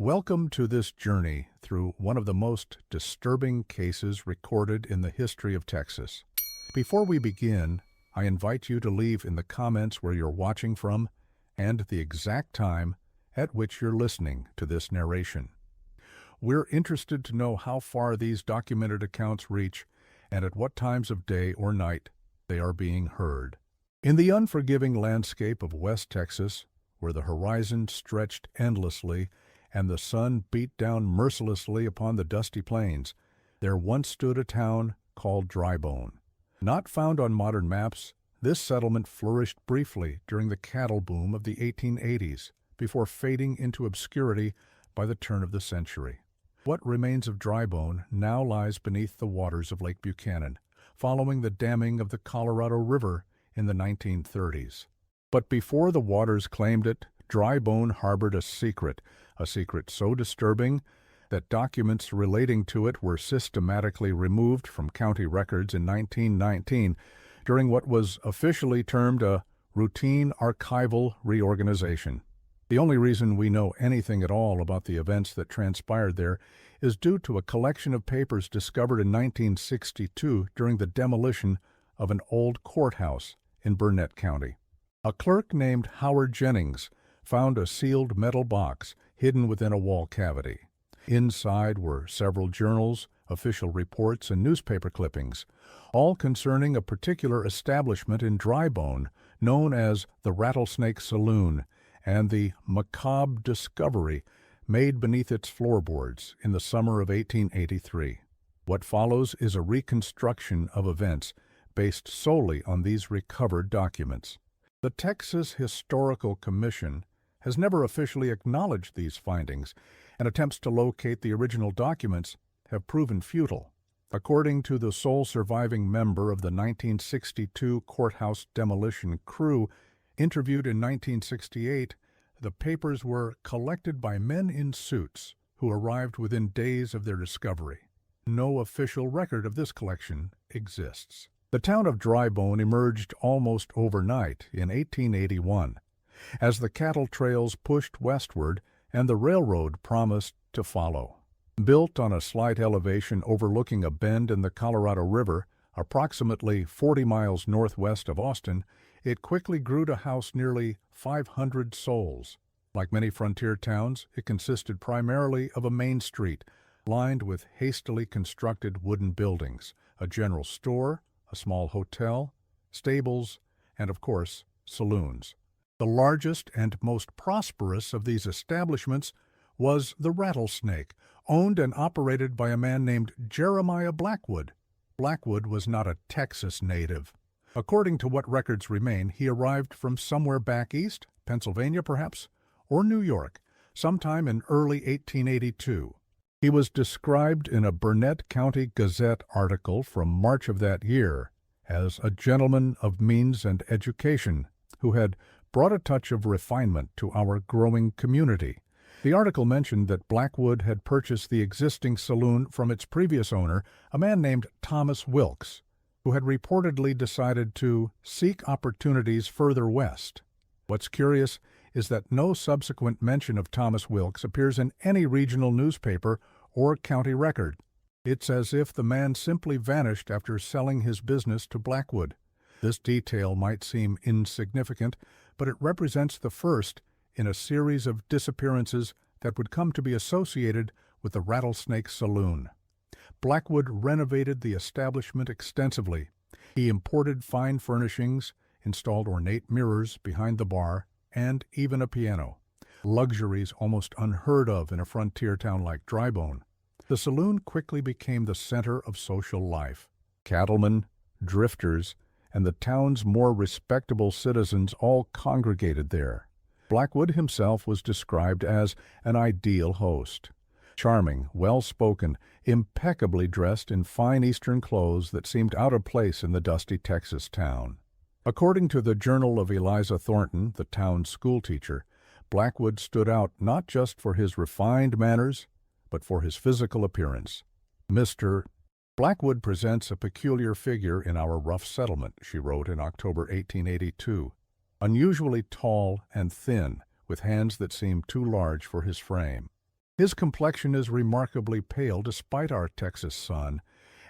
Welcome to this journey through one of the most disturbing cases recorded in the history of Texas. Before we begin, I invite you to leave in the comments where you're watching from and the exact time at which you're listening to this narration. We're interested to know how far these documented accounts reach and at what times of day or night they are being heard. In the unforgiving landscape of West Texas, where the horizon stretched endlessly and the sun beat down mercilessly upon the dusty plains, there once stood a town called Drybone. Not found on modern maps, this settlement flourished briefly during the cattle boom of the 1880s, before fading into obscurity by the turn of the century. What remains of Drybone now lies beneath the waters of Lake Buchanan, following the damming of the Colorado River in the 1930s. But before the waters claimed it, Drybone harbored a secret so disturbing that documents relating to it were systematically removed from county records in 1919 during what was officially termed a routine archival reorganization. The only reason we know anything at all about the events that transpired there is due to a collection of papers discovered in 1962 during the demolition of an old courthouse in Burnett County. A clerk named Howard Jennings found a sealed metal box hidden within a wall cavity. Inside were several journals, official reports, and newspaper clippings, all concerning a particular establishment in Drybone known as the Rattlesnake Saloon and the Macabre discovery made beneath its floorboards in the summer of 1883. What follows is a reconstruction of events based solely on these recovered documents. The Texas Historical Commission has never officially acknowledged these findings, and attempts to locate the original documents have proven futile. According to the sole surviving member of the 1962 courthouse demolition crew, interviewed in 1968, the papers were collected by men in suits who arrived within days of their discovery. No official record of this collection exists. The town of Drybone emerged almost overnight in 1881, as the cattle trails pushed westward and the railroad promised to follow. Built on a slight elevation overlooking a bend in the Colorado River, approximately 40 miles northwest of Austin, it quickly grew to house nearly 500 souls. Like many frontier towns, it consisted primarily of a main street, lined with hastily constructed wooden buildings, a general store, a small hotel, stables, and, of course, saloons. The largest and most prosperous of these establishments was the Rattlesnake, owned and operated by a man named Jeremiah Blackwood. Blackwood was not a Texas native. According to what records remain, he arrived from somewhere back east, Pennsylvania perhaps, or New York, sometime in early 1882. He was described in a Burnett County Gazette article from March of that year as a gentleman of means and education who had brought a touch of refinement to our growing community. The article mentioned that Blackwood had purchased the existing saloon from its previous owner, a man named Thomas Wilkes, who had reportedly decided to seek opportunities further west. What's curious is that no subsequent mention of Thomas Wilkes appears in any regional newspaper or county record. It's as if the man simply vanished after selling his business to Blackwood. This detail might seem insignificant, but it represents the first in a series of disappearances that would come to be associated with the Rattlesnake Saloon. Blackwood renovated the establishment extensively. He imported fine furnishings, installed ornate mirrors behind the bar, and even a piano, luxuries almost unheard of in a frontier town like Drybone. The saloon quickly became the center of social life. Cattlemen, drifters, and the town's more respectable citizens all congregated there. Blackwood himself was described as an ideal host. Charming, well-spoken, impeccably dressed in fine Eastern clothes that seemed out of place in the dusty Texas town. According to the Journal of Eliza Thornton, the town's schoolteacher, Blackwood stood out not just for his refined manners, but for his physical appearance. Mr. Blackwood presents a peculiar figure in our rough settlement, she wrote in October 1882. Unusually tall and thin, with hands that seemed too large for his frame. His complexion is remarkably pale despite our Texas sun,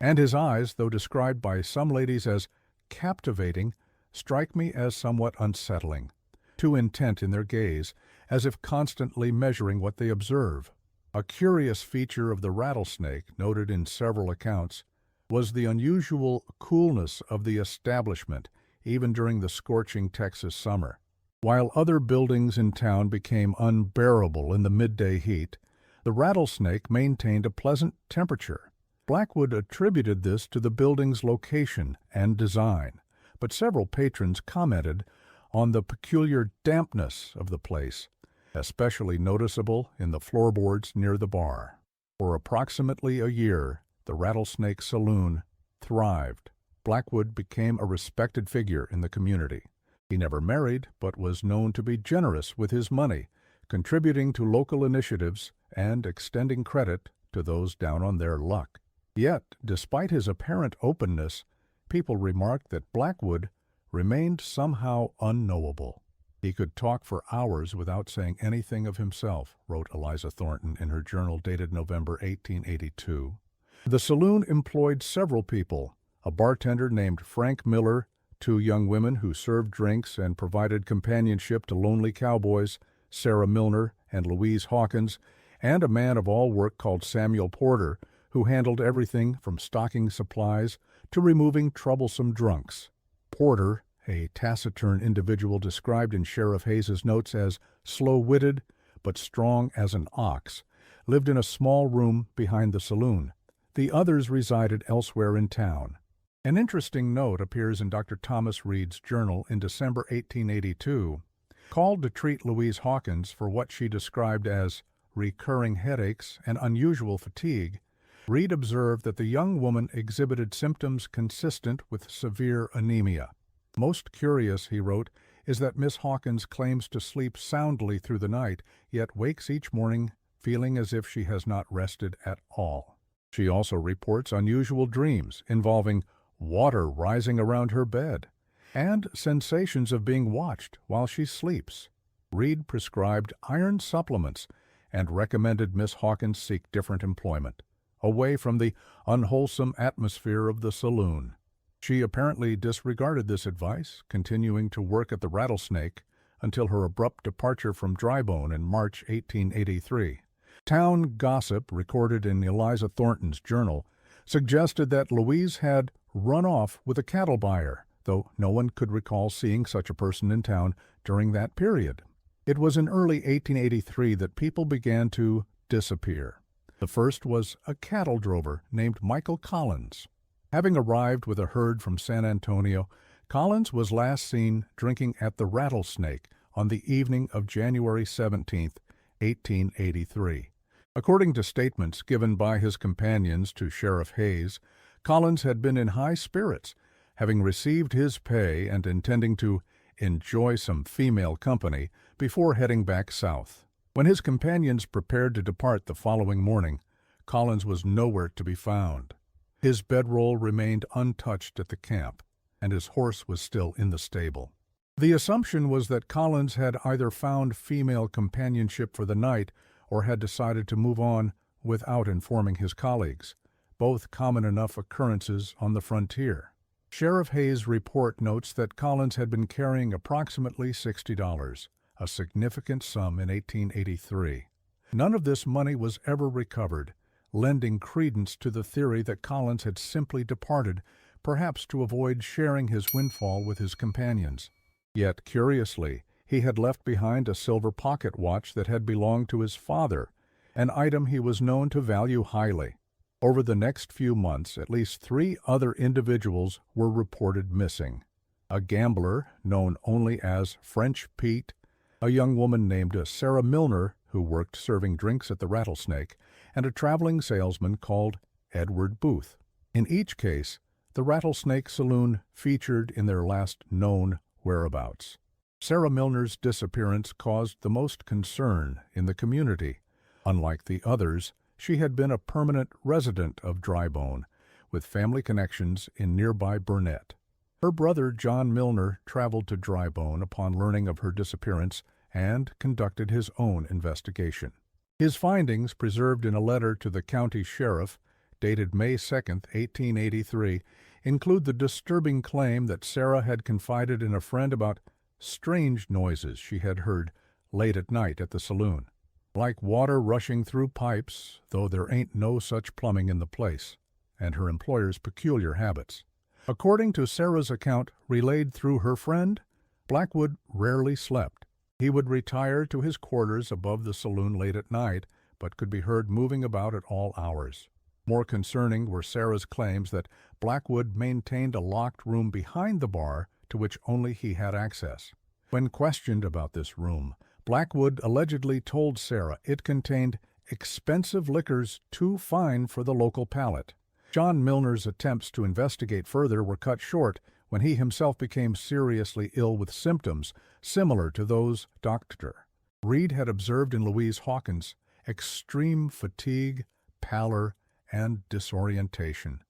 and his eyes, though described by some ladies as captivating, strike me as somewhat unsettling, too intent in their gaze, as if constantly measuring what they observe. A curious feature of the rattlesnake, noted in several accounts, was the unusual coolness of the establishment, even during the scorching Texas summer. While other buildings in town became unbearable in the midday heat, the rattlesnake maintained a pleasant temperature. Blackwood attributed this to the building's location and design, but several patrons commented on the peculiar dampness of the place, especially noticeable in the floorboards near the bar. For approximately a year, the Rattlesnake Saloon thrived. Blackwood became a respected figure in the community. He never married, but was known to be generous with his money, contributing to local initiatives and extending credit to those down on their luck. Yet, despite his apparent openness, people remarked that Blackwood remained somehow unknowable. He could talk for hours without saying anything of himself, wrote Eliza Thornton in her journal dated November 1882. The saloon employed several people, a bartender named Frank Miller, 2 young women who served drinks and provided companionship to lonely cowboys, Sarah Milner and Louise Hawkins, and a man of all work called Samuel Porter, who handled everything from stocking supplies to removing troublesome drunks. Porter, a taciturn individual described in Sheriff Hayes's notes as slow-witted but strong as an ox, lived in a small room behind the saloon. The others resided elsewhere in town. An interesting note appears in Dr. Thomas Reed's journal in December 1882. Called to treat Louise Hawkins for what she described as recurring headaches and unusual fatigue, Reed observed that the young woman exhibited symptoms consistent with severe anemia. Most curious, he wrote, is that Miss Hawkins claims to sleep soundly through the night, yet wakes each morning feeling as if she has not rested at all. She also reports unusual dreams involving water rising around her bed and sensations of being watched while she sleeps. Reed prescribed iron supplements and recommended Miss Hawkins seek different employment, away from the unwholesome atmosphere of the saloon. She apparently disregarded this advice, continuing to work at the Rattlesnake until her abrupt departure from Drybone in March 1883. Town gossip, recorded in Eliza Thornton's journal, suggested that Louise had run off with a cattle buyer, though no one could recall seeing such a person in town during that period. It was in early 1883 that people began to disappear. The first was a cattle drover named Michael Collins. Having arrived with a herd from San Antonio, Collins was last seen drinking at the Rattlesnake on the evening of January 17, 1883. According to statements given by his companions to Sheriff Hayes, Collins had been in high spirits, having received his pay and intending to enjoy some female company before heading back south. When his companions prepared to depart the following morning, Collins was nowhere to be found. His bedroll remained untouched at the camp, and his horse was still in the stable. The assumption was that Collins had either found female companionship for the night or had decided to move on without informing his colleagues, both common enough occurrences on the frontier. Sheriff Hayes' report notes that Collins had been carrying approximately $60, a significant sum in 1883. None of this money was ever recovered, lending credence to the theory that Collins had simply departed, perhaps to avoid sharing his windfall with his companions. Yet, curiously, he had left behind a silver pocket watch that had belonged to his father, an item he was known to value highly. Over the next few months, at least 3 other individuals were reported missing. A gambler, known only as French Pete, a young woman named Sarah Milner, who worked serving drinks at the Rattlesnake, and a traveling salesman called Edward Booth. In each case, the Rattlesnake Saloon featured in their last known whereabouts. Sarah Milner's disappearance caused the most concern in the community. Unlike the others, she had been a permanent resident of Drybone, with family connections in nearby Burnett. Her brother, John Milner, traveled to Drybone upon learning of her disappearance and conducted his own investigation. His findings, preserved in a letter to the county sheriff, dated May 2, 1883, include the disturbing claim that Sarah had confided in a friend about strange noises she had heard late at night at the saloon, like water rushing through pipes, though there ain't no such plumbing in the place, and her employer's peculiar habits. According to Sarah's account relayed through her friend, Blackwood rarely slept. He would retire to his quarters above the saloon late at night, but could be heard moving about at all hours. More concerning were Sarah's claims that Blackwood maintained a locked room behind the bar to which only he had access. When questioned about this room, Blackwood allegedly told Sarah it contained expensive liquors too fine for the local palate. John Milner's attempts to investigate further were cut short when he himself became seriously ill with symptoms similar to those Dr. Reed had observed in Louise Hawkins: extreme fatigue, pallor, and disorientation.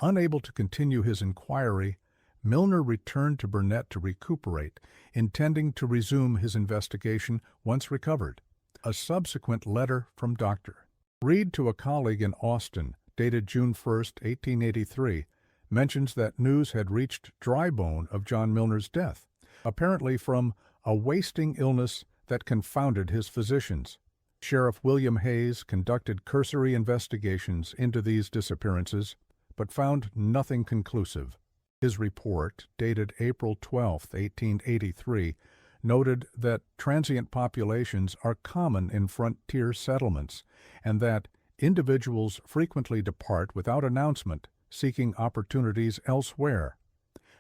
Unable to continue his inquiry, Milner returned to Burnett to recuperate, intending to resume his investigation once recovered. A subsequent letter from Dr. Reed to a colleague in Austin, dated June 1, 1883, mentions that news had reached Drybone of John Milner's death, apparently from a wasting illness that confounded his physicians. Sheriff William Hayes conducted cursory investigations into these disappearances, but found nothing conclusive. His report, dated April 12, 1883, noted that transient populations are common in frontier settlements, and that individuals frequently depart without announcement, seeking opportunities elsewhere.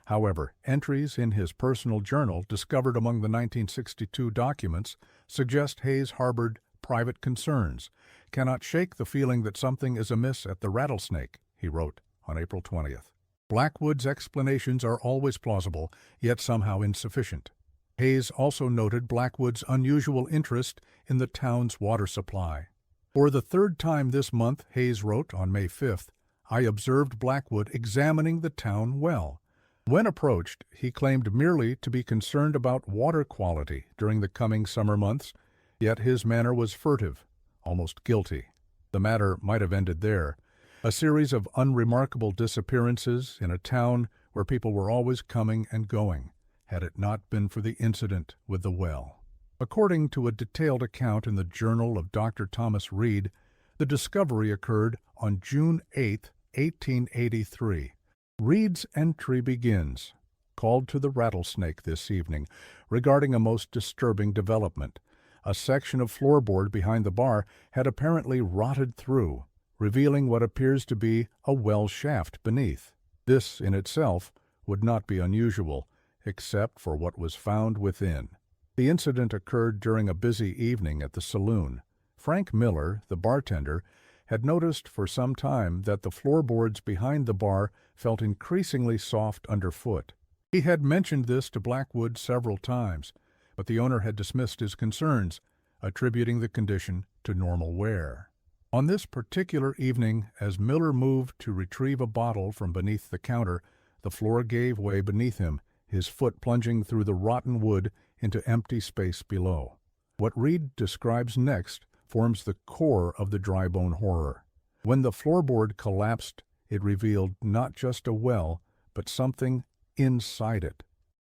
However, entries in his personal journal discovered among the 1962 documents suggest Hayes harbored private concerns, cannot shake the feeling that something is amiss at the Rattlesnake, he wrote on April 20th. Blackwood's explanations are always plausible, yet somehow insufficient. Hayes also noted Blackwood's unusual interest in the town's water supply. For the third time this month, Hayes wrote on May 5th, I observed Blackwood examining the town well. When approached, he claimed merely to be concerned about water quality during the coming summer months, yet his manner was furtive, almost guilty. The matter might have ended there. A series of unremarkable disappearances in a town where people were always coming and going, had it not been for the incident with the well. According to a detailed account in the Journal of Dr. Thomas Reed, the discovery occurred on June 8, 1883. Reed's entry begins, called to the Rattlesnake this evening, regarding a most disturbing development. A section of floorboard behind the bar had apparently rotted through, revealing what appears to be a well shaft beneath. This, in itself, would not be unusual, except for what was found within. The incident occurred during a busy evening at the saloon. Frank Miller, the bartender, had noticed for some time that the floorboards behind the bar felt increasingly soft underfoot. He had mentioned this to Blackwood several times, but the owner had dismissed his concerns, attributing the condition to normal wear. On this particular evening, as Miller moved to retrieve a bottle from beneath the counter, the floor gave way beneath him, his foot plunging through the rotten wood into empty space below. What Reed describes next forms the core of the Drybone horror. When the floorboard collapsed, it revealed not just a well, but something inside it.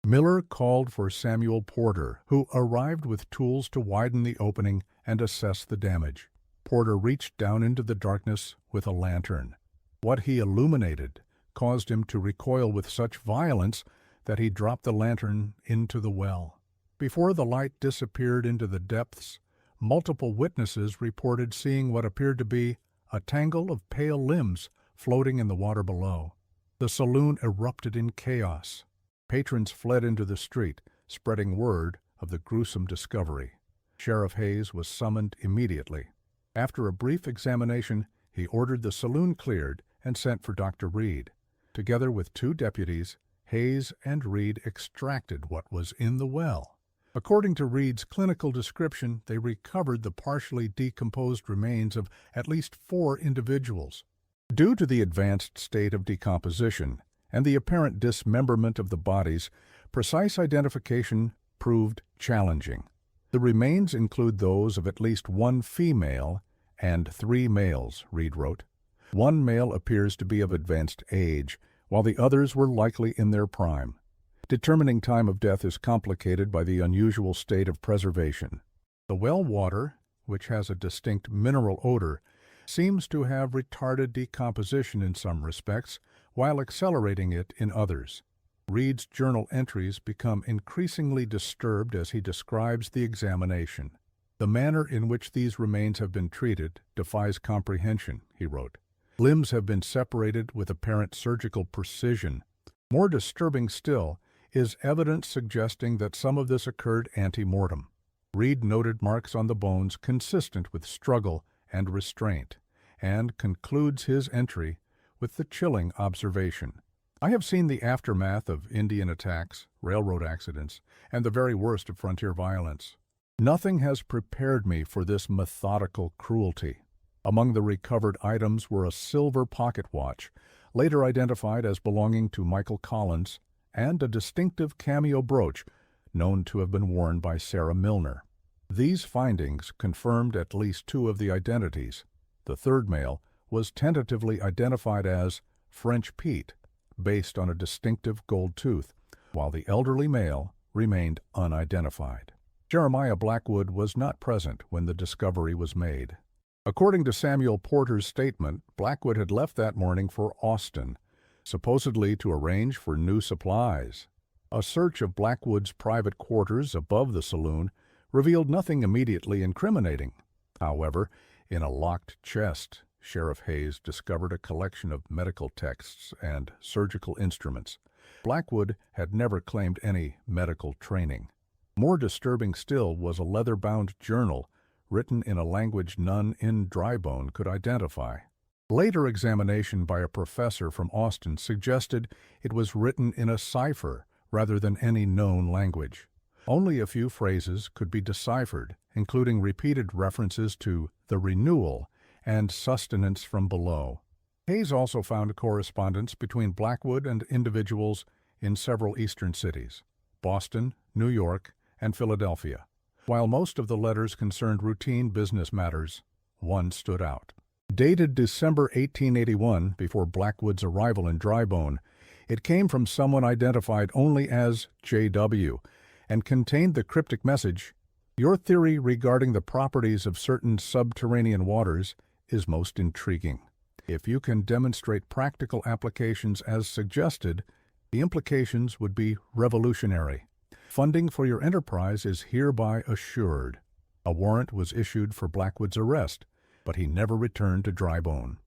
Miller called for Samuel Porter, who arrived with tools to widen the opening and assess the damage. Porter reached down into the darkness with a lantern. What he illuminated caused him to recoil with such violence that he dropped the lantern into the well. Before the light disappeared into the depths, multiple witnesses reported seeing what appeared to be a tangle of pale limbs floating in the water below. The saloon erupted in chaos. Patrons fled into the street, spreading word of the gruesome discovery. Sheriff Hayes was summoned immediately. After a brief examination, he ordered the saloon cleared and sent for Dr. Reed. Together with two deputies, Hayes and Reed extracted what was in the well. According to Reed's clinical description, they recovered the partially decomposed remains of at least 4 individuals. Due to the advanced state of decomposition and the apparent dismemberment of the bodies, precise identification proved challenging. The remains include those of at least one female and 3 males, Reed wrote. One male appears to be of advanced age, while the others were likely in their prime. Determining time of death is complicated by the unusual state of preservation. The well water, which has a distinct mineral odor, seems to have retarded decomposition in some respects, while accelerating it in others. Reed's journal entries become increasingly disturbed as he describes the examination. The manner in which these remains have been treated defies comprehension, he wrote. Limbs have been separated with apparent surgical precision. More disturbing still is evidence suggesting that some of this occurred ante-mortem. Reed noted marks on the bones consistent with struggle and restraint, and concludes his entry with the chilling observation. I have seen the aftermath of Indian attacks, railroad accidents, and the very worst of frontier violence. Nothing has prepared me for this methodical cruelty. Among the recovered items were a silver pocket watch, later identified as belonging to Michael Collins, and a distinctive cameo brooch known to have been worn by Sarah Milner. These findings confirmed at least 2 of the identities. The third male was tentatively identified as French Pete, based on a distinctive gold tooth, while the elderly male remained unidentified. Jeremiah Blackwood was not present when the discovery was made. According to Samuel Porter's statement, Blackwood had left that morning for Austin, supposedly to arrange for new supplies. A search of Blackwood's private quarters above the saloon revealed nothing immediately incriminating. However, in a locked chest, Sheriff Hayes discovered a collection of medical texts and surgical instruments. Blackwood had never claimed any medical training. More disturbing still was a leather-bound journal written in a language none in Drybone could identify. Later examination by a professor from Austin suggested it was written in a cipher rather than any known language. Only a few phrases could be deciphered, including repeated references to the renewal and sustenance from below. Hayes also found correspondence between Blackwood and individuals in several eastern cities, Boston, New York, and Philadelphia. While most of the letters concerned routine business matters, one stood out. Dated December 1881, before Blackwood's arrival in Drybone, it came from someone identified only as J.W. and contained the cryptic message, "Your theory regarding the properties of certain subterranean waters is most intriguing. If you can demonstrate practical applications as suggested, the implications would be revolutionary. Funding for your enterprise is hereby assured." A warrant was issued for Blackwood's arrest, but he never returned to Drybone.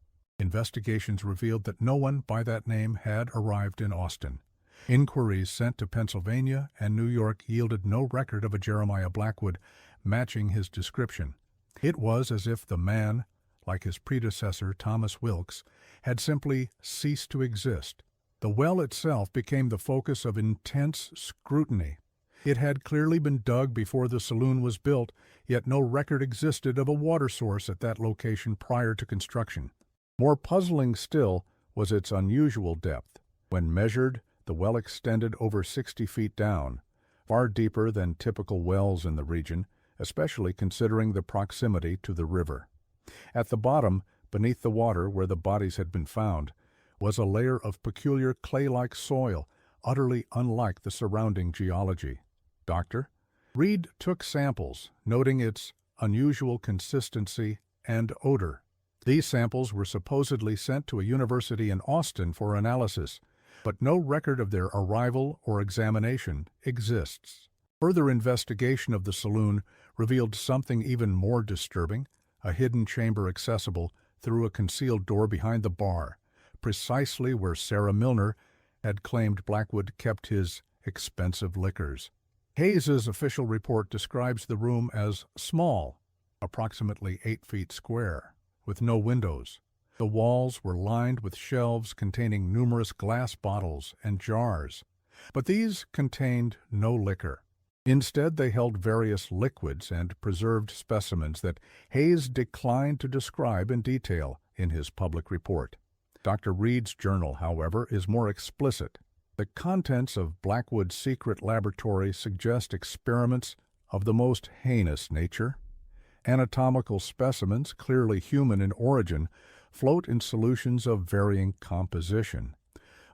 Investigations revealed that no one by that name had arrived in Austin. Inquiries sent to Pennsylvania and New York yielded no record of a Jeremiah Blackwood matching his description. It was as if the man, like his predecessor Thomas Wilkes, had simply ceased to exist. The well itself became the focus of intense scrutiny. It had clearly been dug before the saloon was built, yet no record existed of a water source at that location prior to construction. More puzzling still was its unusual depth. When measured, the well extended over 60 feet down, far deeper than typical wells in the region, especially considering the proximity to the river. At the bottom, beneath the water where the bodies had been found, was a layer of peculiar clay-like soil, utterly unlike the surrounding geology. Dr. Reed took samples, noting its unusual consistency and odor. These samples were supposedly sent to a university in Austin for analysis, but no record of their arrival or examination exists. Further investigation of the saloon revealed something even more disturbing, a hidden chamber accessible through a concealed door behind the bar, precisely where Sarah Milner had claimed Blackwood kept his expensive liquors. Hayes's official report describes the room as small, approximately 8 feet square, with no windows. The walls were lined with shelves containing numerous glass bottles and jars, but these contained no liquor. Instead, they held various liquids and preserved specimens that Hayes declined to describe in detail in his public report. Dr. Reed's journal, however, is more explicit. The contents of Blackwood's secret laboratory suggest experiments of the most heinous nature. Anatomical specimens, clearly human in origin, float in solutions of varying composition.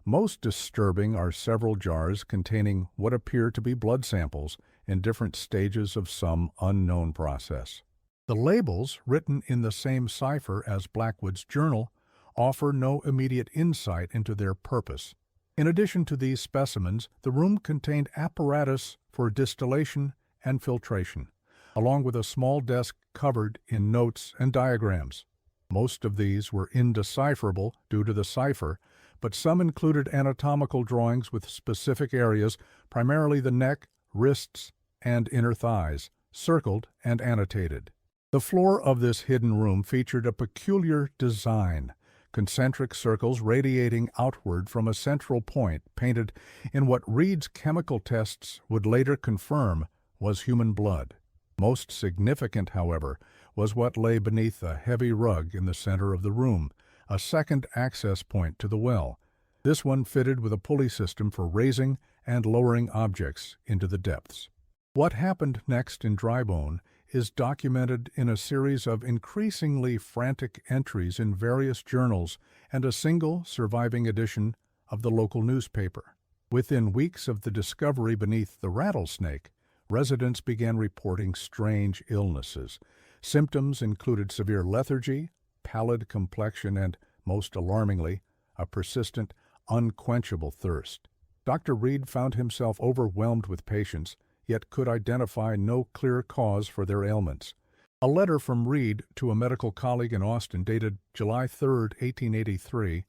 Most disturbing are several jars containing what appear to be blood samples in different stages of some unknown process. The labels, written in the same cipher as Blackwood's journal, offer no immediate insight into their purpose. In addition to these specimens, the room contained apparatus for distillation and filtration, along with a small desk covered in notes and diagrams. Most of these were indecipherable due to the cipher, but some included anatomical drawings with specific areas, primarily the neck, wrists, and inner thighs, circled and annotated. The floor of this hidden room featured a peculiar design, concentric circles radiating outward from a central point painted in what Reed's chemical tests would later confirm was human blood. Most significant, however, was what lay beneath a heavy rug in the center of the room, a second access point to the well, this one fitted with a pulley system for raising and lowering objects into the depths. What happened next in Drybone is documented in a series of increasingly frantic entries in various journals and a single surviving edition of the local newspaper. Within weeks of the discovery beneath the Rattlesnake, residents began reporting strange illnesses. Symptoms included severe lethargy, pallid complexion, and, most alarmingly, a persistent, unquenchable thirst. Dr. Reed found himself overwhelmed with patients, yet could identify no clear cause for their ailments. A letter from Reed to a medical colleague in Austin dated July 3, 1883,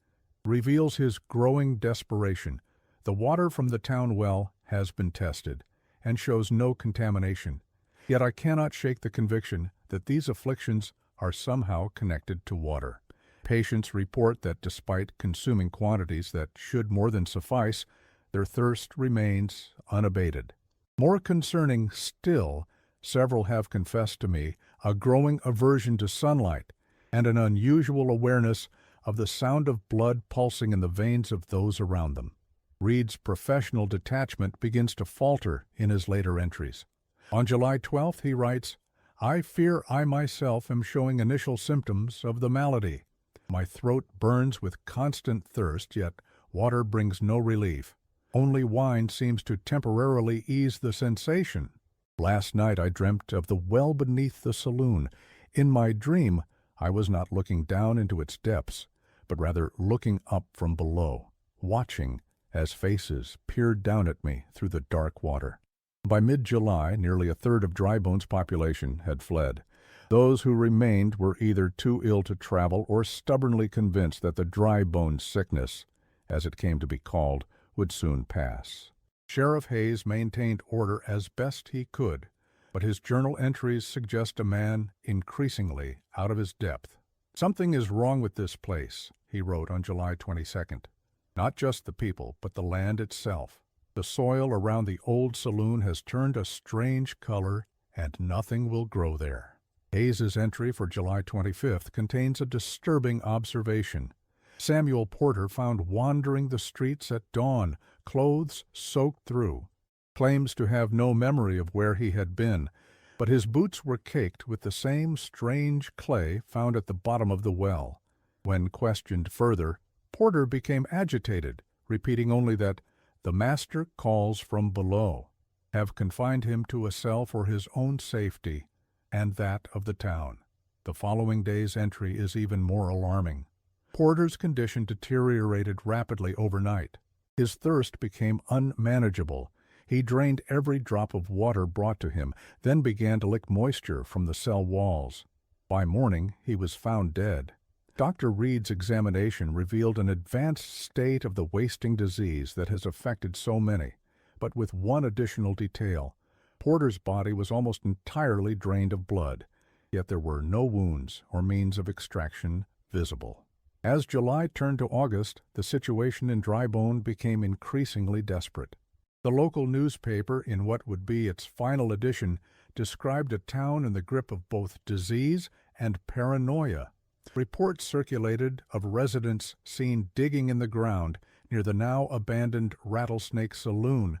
reveals his growing desperation. The water from the town well has been tested and shows no contamination. Yet I cannot shake the conviction that these afflictions are somehow connected to water. Patients report that despite consuming quantities that should more than suffice, their thirst remains unabated. More concerning still, several have confessed to me a growing aversion to sunlight and an unusual awareness of the sound of blood pulsing in the veins of those around them. Reed's professional detachment begins to falter in his later entries. On July 12th, he writes, "I fear I myself am showing initial symptoms of the malady. My throat burns with constant thirst, yet water brings no relief. Only wine seems to temporarily ease the sensation. Last night I dreamt of the well beneath the saloon. In my dream, I was not looking down into its depths, but rather looking up from below, watching as faces peered down at me through the dark water." By mid-July, nearly a third of Drybone's population had fled. Those who remained were either too ill to travel or stubbornly convinced that the Drybone sickness, as it came to be called, would soon pass. Sheriff Hayes maintained order as best he could, but his journal entries suggest a man increasingly out of his depth. "Something is wrong with this place," he wrote on July 22nd. "Not just the people, but the land itself. The soil around the old saloon has turned a strange color, and nothing will grow there." Hayes's entry for July 25th contains a disturbing observation. Samuel Porter found wandering the streets at dawn, clothes soaked through. Claims to have no memory of where he had been, but his boots were caked with the same strange clay found at the bottom of the well. When questioned further, Porter became agitated, repeating only that "the master calls from below," have confined him to a cell for his own safety and that of the town. The following day's entry is even more alarming. Porter's condition deteriorated rapidly overnight. His thirst became unmanageable. He drained every drop of water brought to him, then began to lick moisture from the cell walls. By morning, he was found dead. Dr. Reed's examination revealed an advanced state of the wasting disease that has affected so many, but with one additional detail. Porter's body was almost entirely drained of blood, yet there were no wounds or means of extraction visible. As July turned to August, the situation in Drybone became increasingly desperate. The local newspaper, in what would be its final edition, described a town in the grip of both disease and paranoia. Reports circulated of residents seen digging in the ground near the now abandoned Rattlesnake Saloon,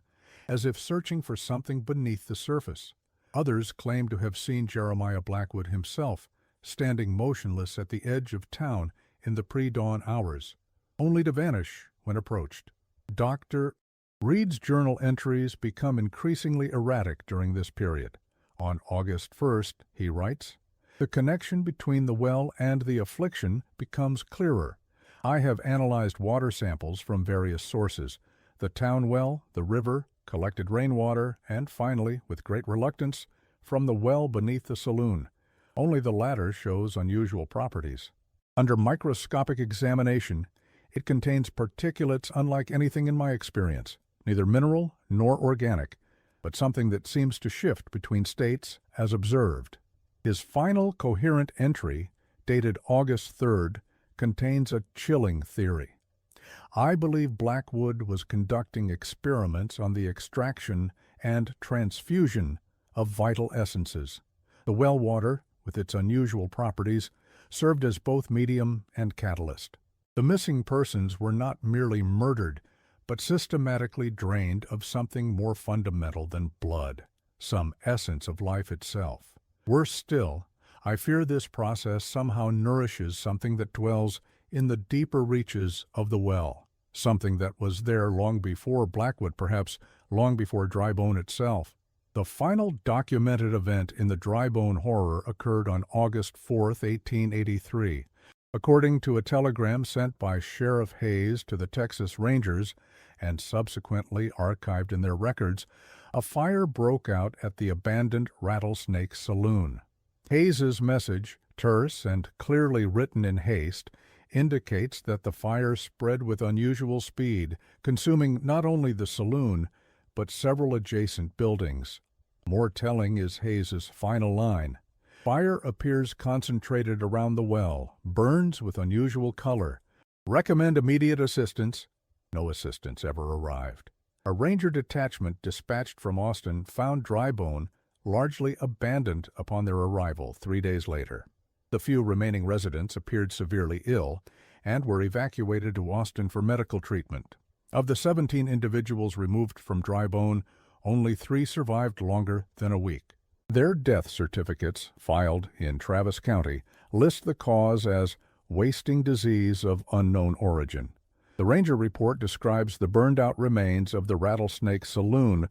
as if searching for something beneath the surface. Others claim to have seen Jeremiah Blackwood himself standing motionless at the edge of town in the pre-dawn hours, only to vanish when approached. Dr. Reed's journal entries become increasingly erratic during this period. On August 1st, he writes, "The connection between the well and the affliction becomes clearer. I have analyzed water samples from various sources, the town well, the river, collected rainwater, and finally, with great reluctance, from the well beneath the saloon. Only the latter shows unusual properties. Under microscopic examination, it contains particulates unlike anything in my experience, neither mineral nor organic, but something that seems to shift between states as observed." His final coherent entry, dated August 3rd, contains a chilling theory. "I believe Blackwood was conducting experiments on the extraction and transfusion of vital essences. The well water, with its unusual properties, served as both medium and catalyst. The missing persons were not merely murdered, but systematically drained of something more fundamental than blood, some essence of life itself. Worse still, I fear this process somehow nourishes something that dwells in the deeper reaches of the well, something that was there long before Blackwood, perhaps long before Drybone itself. The final documented event in the Drybone horror occurred on August 4th, 1883. According to a telegram sent by Sheriff Hayes to the Texas Rangers, and subsequently archived in their records, a fire broke out at the abandoned Rattlesnake Saloon. Hayes's message, terse and clearly written in haste, indicates that the fire spread with unusual speed, consuming not only the saloon, but several adjacent buildings. More telling is Hayes's final line. "Fire appears concentrated around the well, burns with unusual color. Recommend immediate assistance." No assistance ever arrived. A ranger detachment dispatched from Austin found Drybone largely abandoned upon their arrival 3 days later. The few remaining residents appeared severely ill and were evacuated to Austin for medical treatment. Of the 17 individuals removed from Drybone, only 3 survived longer than a week. Their death certificates, filed in Travis County, list the cause as wasting disease of unknown origin. The ranger report describes the burned-out remains of the Rattlesnake Saloon,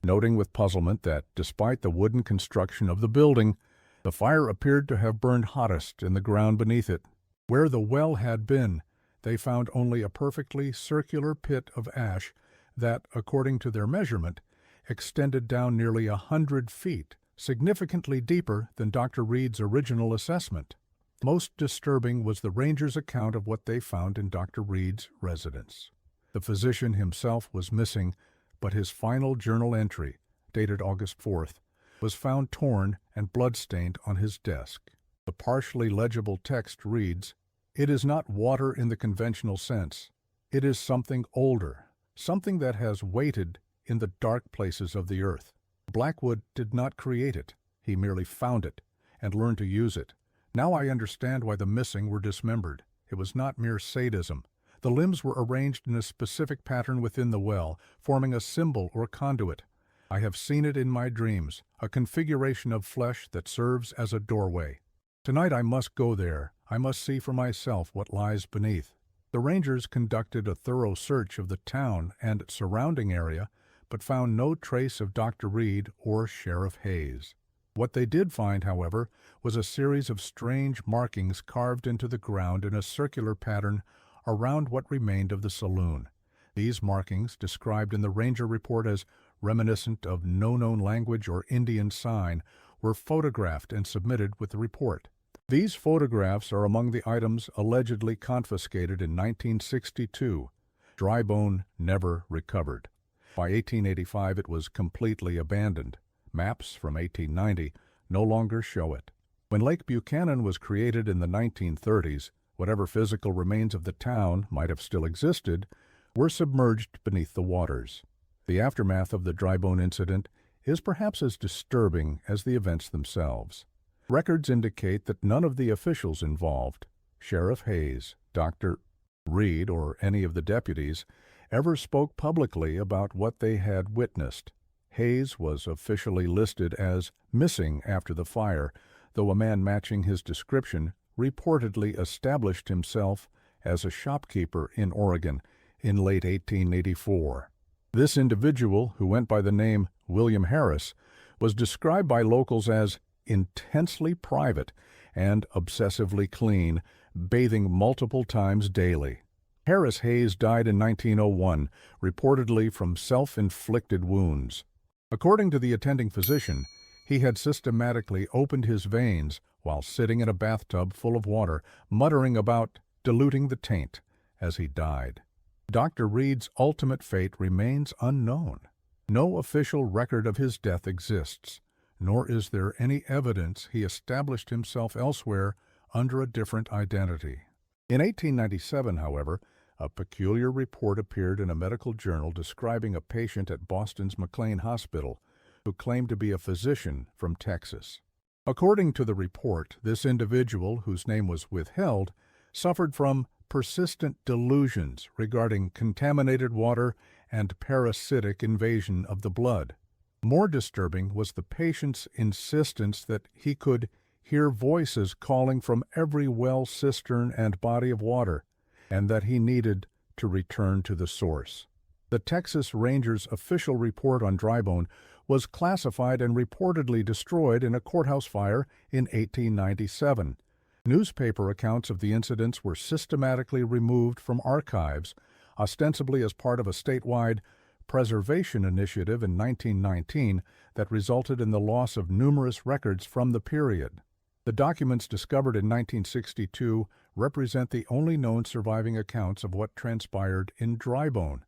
noting with puzzlement that, despite the wooden construction of the building, the fire appeared to have burned hottest in the ground beneath it. Where the well had been, they found only a perfectly circular pit of ash that, according to their measurement, extended down nearly 100 feet, significantly deeper than Dr. Reed's original assessment. Most disturbing was the ranger's account of what they found in Dr. Reed's residence. The physician himself was missing, but his final journal entry, dated August 4th, was found torn and blood-stained on his desk. The partially legible text reads, "It is not water in the conventional sense. It is something older, something that has waited in the dark places of the earth. Blackwood did not create it. He merely found it and learned to use it. Now I understand why the missing were dismembered. It was not mere sadism. The limbs were arranged in a specific pattern within the well, forming a symbol or conduit. I have seen it in my dreams, a configuration of flesh that serves as a doorway. Tonight I must go there. I must see for myself what lies beneath." The rangers conducted a thorough search of the town and surrounding area, but found no trace of Dr. Reed or Sheriff Hayes. What they did find, however, was a series of strange markings carved into the ground in a circular pattern around what remained of the saloon. These markings, described in the ranger report as reminiscent of no known language or Indian sign, were photographed and submitted with the report. These photographs are among the items allegedly confiscated in 1962. Drybone never recovered. By 1885 it was completely abandoned. Maps from 1890 no longer show it. When Lake Buchanan was created in the 1930s, whatever physical remains of the town might have still existed were submerged beneath the waters. The aftermath of the Drybone incident is perhaps as disturbing as the events themselves. Records indicate that none of the officials involved, Sheriff Hayes, Dr. Reed, or any of the deputies, ever spoke publicly about what they had witnessed. Hayes was officially listed as missing after the fire, though a man matching his description reportedly established himself as a shopkeeper in Oregon in late 1884. This individual, who went by the name William Harris, was described by locals as intensely private and obsessively clean, bathing multiple times daily. Harris Hayes died in 1901, reportedly from self-inflicted wounds. According to the attending physician, he had systematically opened his veins while sitting in a bathtub full of water, muttering about diluting the taint as he died. Dr. Reed's ultimate fate remains unknown. No official record of his death exists, nor is there any evidence he established himself elsewhere under a different identity. In 1897, however, a peculiar report appeared in a medical journal describing a patient at Boston's McLean Hospital who claimed to be a physician from Texas. According to the report, this individual, whose name was withheld, suffered from persistent delusions regarding contaminated water and parasitic invasion of the blood. More disturbing was the patient's insistence that he could hear voices calling from every well, cistern, and body of water, and that he needed to return to the source. The Texas Rangers' official report on Drybone was classified and reportedly destroyed in a courthouse fire in 1897. Newspaper accounts of the incidents were systematically removed from archives, ostensibly as part of a statewide preservation initiative in 1919 that resulted in the loss of numerous records from the period. The documents discovered in 1962 represent the only known surviving accounts of what transpired in Drybone.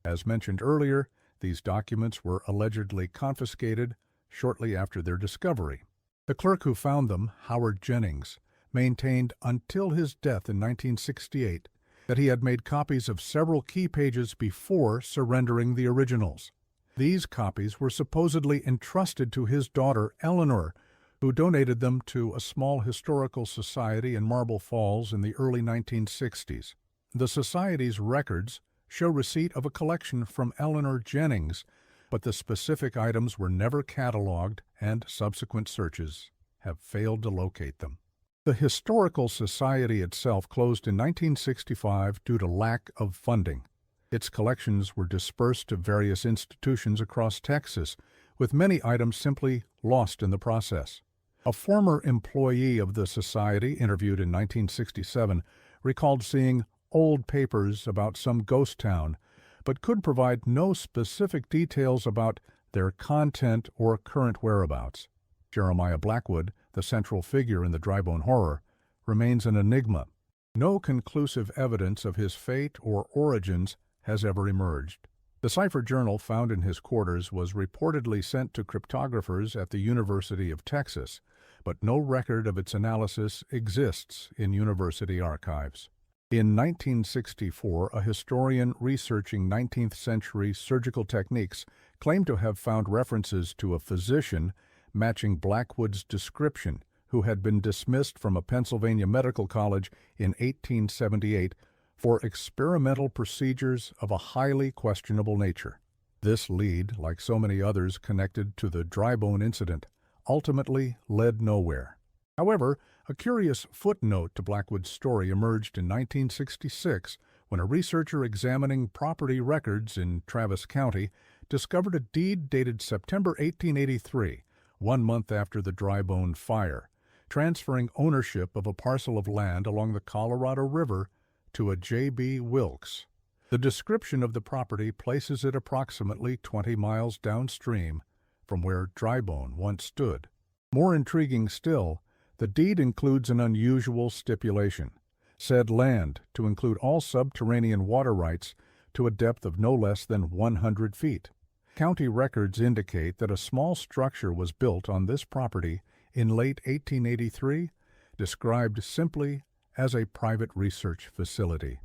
As mentioned earlier, these documents were allegedly confiscated shortly after their discovery. The clerk who found them, Howard Jennings, maintained until his death in 1968 that he had made copies of several key pages before surrendering the originals. These copies were supposedly entrusted to his daughter, Eleanor, who donated them to a small historical society in Marble Falls in the early 1960s. The society's records show receipt of a collection from Eleanor Jennings, but the specific items were never cataloged, and subsequent searches have failed to locate them. The Historical Society itself closed in 1965 due to lack of funding. Its collections were dispersed to various institutions across Texas, with many items simply lost in the process. A former employee of the society, interviewed in 1967, recalled seeing old papers about some ghost town, but could provide no specific details about their content or current whereabouts. Jeremiah Blackwood, the central figure in the Drybone horror, remains an enigma. No conclusive evidence of his fate or origins has ever emerged. The cipher journal found in his quarters was reportedly sent to cryptographers at the University of Texas, but no record of its analysis exists in university archives. In 1964, a historian researching 19th century surgical techniques claimed to have found references to a physician matching Blackwood's description, who had been dismissed from a Pennsylvania medical college in 1878 for experimental procedures of a highly questionable nature. This lead, like so many others connected to the Drybone incident, ultimately led nowhere. However, a curious footnote to Blackwood's story emerged in 1966 when a researcher examining property records in Travis County discovered a deed dated September 1883, 1 month after the Drybone fire, transferring ownership of a parcel of land along the Colorado River to a J.B. Wilkes. The description of the property places it approximately 20 miles downstream from where Drybone once stood. More intriguing still, the deed includes an unusual stipulation: said land to include all subterranean water rights to a depth of no less than 100 feet. County records indicate that a small structure was built on this property in late 1883, described simply as a private research facility.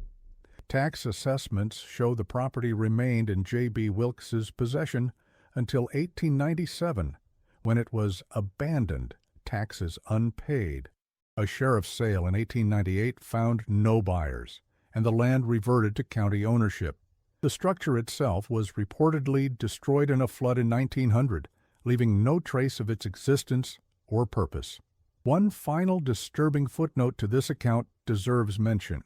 Tax assessments show the property remained in J.B. Wilkes's possession until 1897, when it was abandoned, taxes unpaid. A sheriff's sale in 1898 found no buyers, and the land reverted to county ownership. The structure itself was reportedly destroyed in a flood in 1900, leaving no trace of its existence or purpose. One final disturbing footnote to this account deserves mention.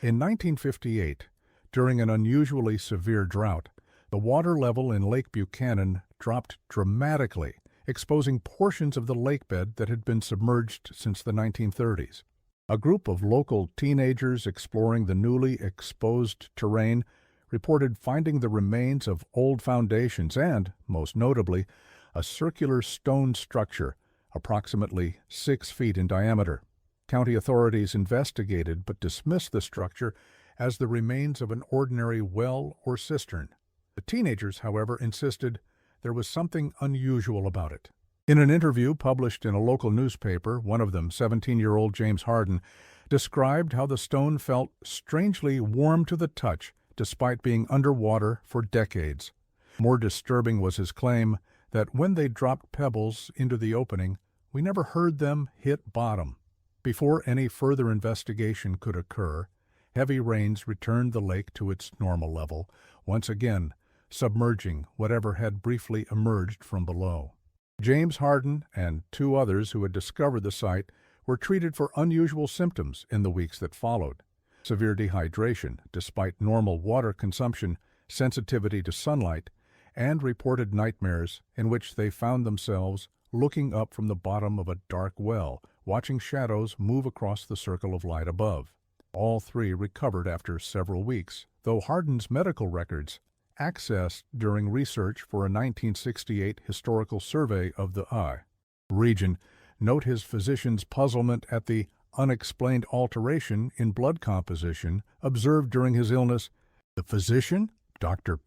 In 1958, during an unusually severe drought, the water level in Lake Buchanan dropped dramatically, exposing portions of the lakebed that had been submerged since the 1930s. A group of local teenagers exploring the newly exposed terrain reported finding the remains of old foundations and, most notably, a circular stone structure approximately 6 feet in diameter. County authorities investigated but dismissed the structure as the remains of an ordinary well or cistern. The teenagers, however, insisted there was something unusual about it. In an interview published in a local newspaper, one of them, 17-year-old James Harden, described how the stone felt strangely warm to the touch despite being underwater for decades. More disturbing was his claim that when they dropped pebbles into the opening, we never heard them hit bottom. Before any further investigation could occur, heavy rains returned the lake to its normal level, once again submerging whatever had briefly emerged from below. James Harden and 2 others who had discovered the site were treated for unusual symptoms in the weeks that followed. Severe dehydration, despite normal water consumption, sensitivity to sunlight, and reported nightmares in which they found themselves looking up from the bottom of a dark well, watching shadows move across the circle of light above. All 3 recovered after several weeks, though Harden's medical records, accessed during research for a 1968 historical survey of the region, note his physician's puzzlement at the unexplained alteration in blood composition observed during his illness. The physician, Dr.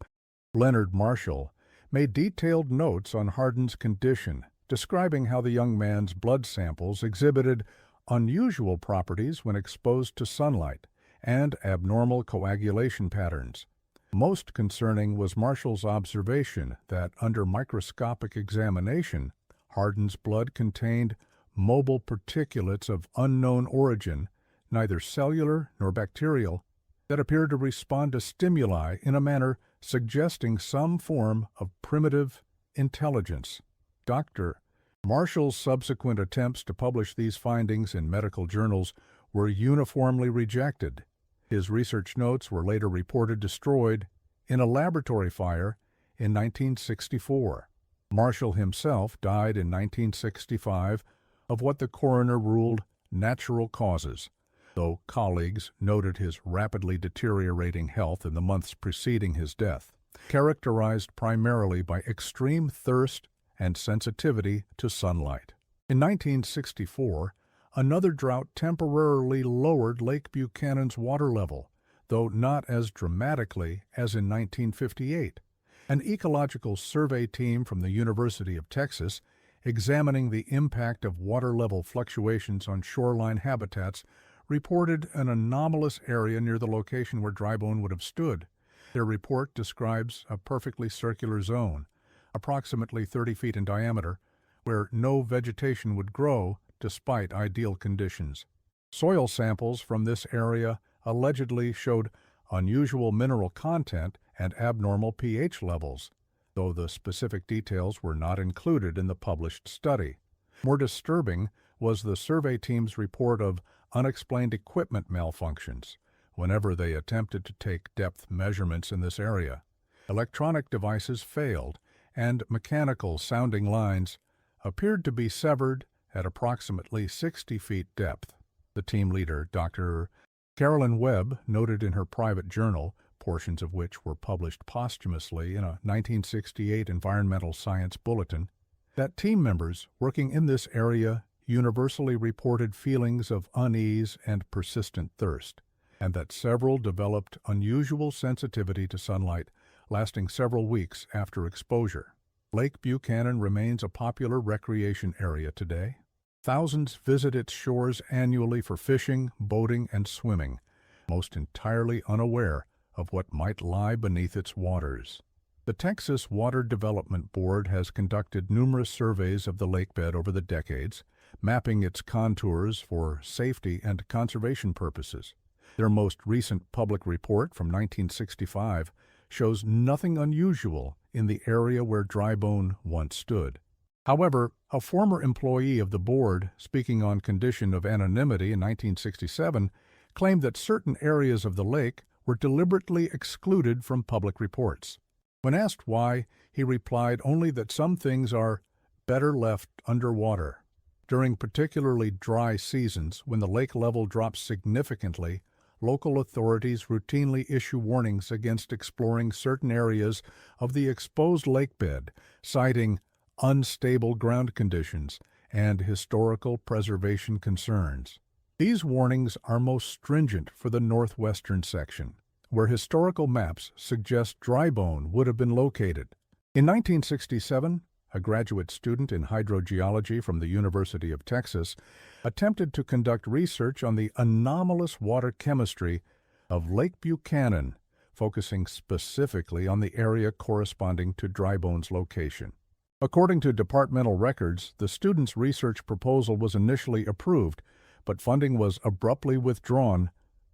Leonard Marshall, made detailed notes on Harden's condition, describing how the young man's blood samples exhibited unusual properties when exposed to sunlight and abnormal coagulation patterns. Most concerning was Marshall's observation that under microscopic examination, Harden's blood contained mobile particulates of unknown origin, neither cellular nor bacterial, that appeared to respond to stimuli in a manner suggesting some form of primitive intelligence. Dr. Marshall's subsequent attempts to publish these findings in medical journals were uniformly rejected. His research notes were later reported destroyed in a laboratory fire in 1964. Marshall himself died in 1965 of what the coroner ruled natural causes, though colleagues noted his rapidly deteriorating health in the months preceding his death, characterized primarily by extreme thirst and sensitivity to sunlight. In 1964, another drought temporarily lowered Lake Buchanan's water level, though not as dramatically as in 1958. An ecological survey team from the University of Texas, examining the impact of water level fluctuations on shoreline habitats, reported an anomalous area near the location where Drybone would have stood. Their report describes a perfectly circular zone, approximately 30 feet in diameter, where no vegetation would grow despite ideal conditions. Soil samples from this area allegedly showed unusual mineral content and abnormal pH levels, though the specific details were not included in the published study. More disturbing was the survey team's report of unexplained equipment malfunctions whenever they attempted to take depth measurements in this area. Electronic devices failed, and mechanical sounding lines appeared to be severed at approximately 60 feet depth. The team leader, Dr. Carolyn Webb, noted in her private journal, portions of which were published posthumously in a 1968 Environmental Science Bulletin, that team members working in this area universally reported feelings of unease and persistent thirst, and that several developed unusual sensitivity to sunlight, lasting several weeks after exposure. Lake Buchanan remains a popular recreation area today. Thousands visit its shores annually for fishing, boating, and swimming, most entirely unaware of what might lie beneath its waters. The Texas Water Development Board has conducted numerous surveys of the lakebed over the decades, mapping its contours for safety and conservation purposes. Their most recent public report from 1965 shows nothing unusual in the area where Drybone once stood. However, a former employee of the board, speaking on condition of anonymity in 1967, claimed that certain areas of the lake were deliberately excluded from public reports. When asked why, he replied only that some things are better left underwater. During particularly dry seasons, when the lake level drops significantly, local authorities routinely issue warnings against exploring certain areas of the exposed lake bed, citing unstable ground conditions and historical preservation concerns. These warnings are most stringent for the northwestern section, where historical maps suggest Drybone would have been located. In 1967, a graduate student in hydrogeology from the University of Texas attempted to conduct research on the anomalous water chemistry of Lake Buchanan, focusing specifically on the area corresponding to Drybone's location. According to departmental records, the student's research proposal was initially approved, but funding was abruptly withdrawn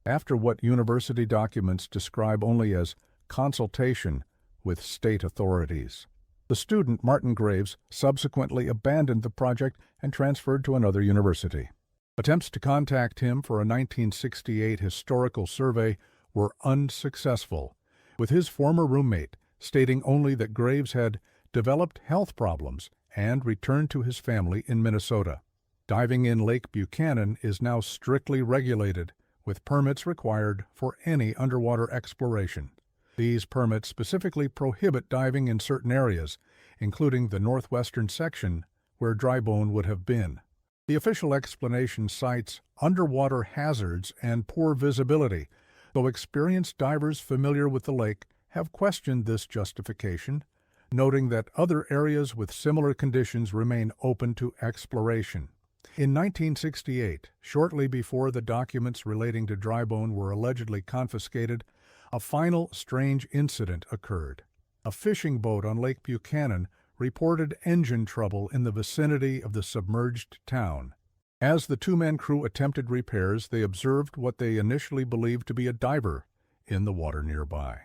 after what university documents describe only as consultation with state authorities. The student, Martin Graves, subsequently abandoned the project and transferred to another university. Attempts to contact him for a 1968 historical survey were unsuccessful, with his former roommate stating only that Graves had developed health problems and returned to his family in Minnesota. Diving in Lake Buchanan is now strictly regulated, with permits required for any underwater exploration. These permits specifically prohibit diving in certain areas, including the northwestern section where Drybone would have been. The official explanation cites underwater hazards and poor visibility, though experienced divers familiar with the lake have questioned this justification, noting that other areas with similar conditions remain open to exploration. In 1968, shortly before the documents relating to Drybone were allegedly confiscated, a final strange incident occurred. A fishing boat on Lake Buchanan reported engine trouble in the vicinity of the submerged town. As the two-man crew attempted repairs, they observed what they initially believed to be a diver in the water nearby.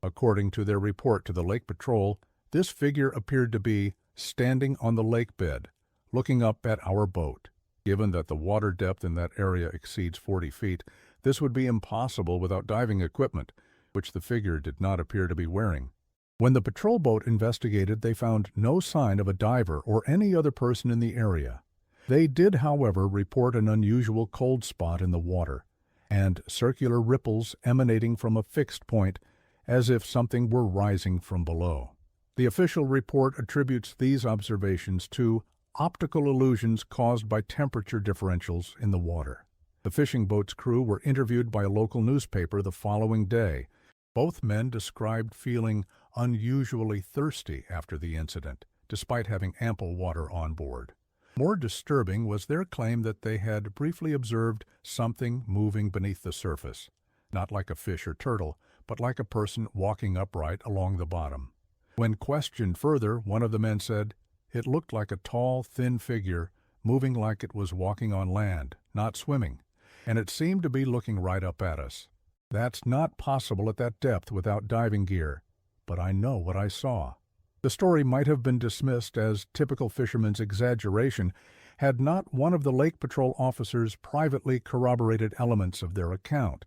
According to their report to the Lake Patrol, this figure appeared to be standing on the lake bed, looking up at our boat. Given that the water depth in that area exceeds 40 feet, this would be impossible without diving equipment, which the figure did not appear to be wearing. When the patrol boat investigated, they found no sign of a diver or any other person in the area. They did, however, report an unusual cold spot in the water and circular ripples emanating from a fixed point, as if something were rising from below. The official report attributes these observations to optical illusions caused by temperature differentials in the water. The fishing boat's crew were interviewed by a local newspaper the following day. Both men described feeling unusually thirsty after the incident, despite having ample water on board. More disturbing was their claim that they had briefly observed something moving beneath the surface, not like a fish or turtle, but like a person walking upright along the bottom. When questioned further, one of the men said, "It looked like a tall, thin figure, moving like it was walking on land, not swimming, and it seemed to be looking right up at us. That's not possible at that depth without diving gear, but I know what I saw." The story might have been dismissed as typical fisherman's exaggeration had not one of the Lake Patrol officers privately corroborated elements of their account.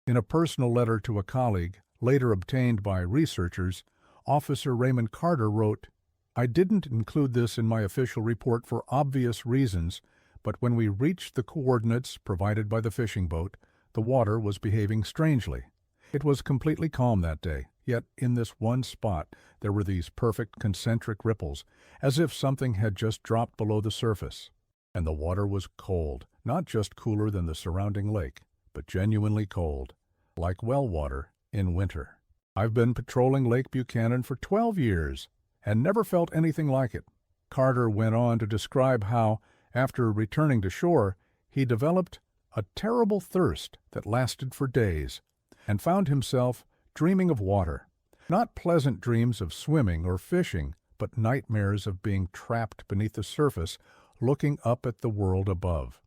In a personal letter to a colleague, later obtained by researchers, Officer Raymond Carter wrote, "I didn't include this in my official report for obvious reasons, but when we reached the coordinates provided by the fishing boat, the water was behaving strangely. It was completely calm that day, yet in this one spot there were these perfect concentric ripples, as if something had just dropped below the surface. And the water was cold, not just cooler than the surrounding lake, but genuinely cold, like well water in winter. I've been patrolling Lake Buchanan for 12 years and never felt anything like it." Carter went on to describe how, after returning to shore, he developed a terrible thirst that lasted for days, and found himself dreaming of water. Not pleasant dreams of swimming or fishing, but nightmares of being trapped beneath the surface, looking up at the world above.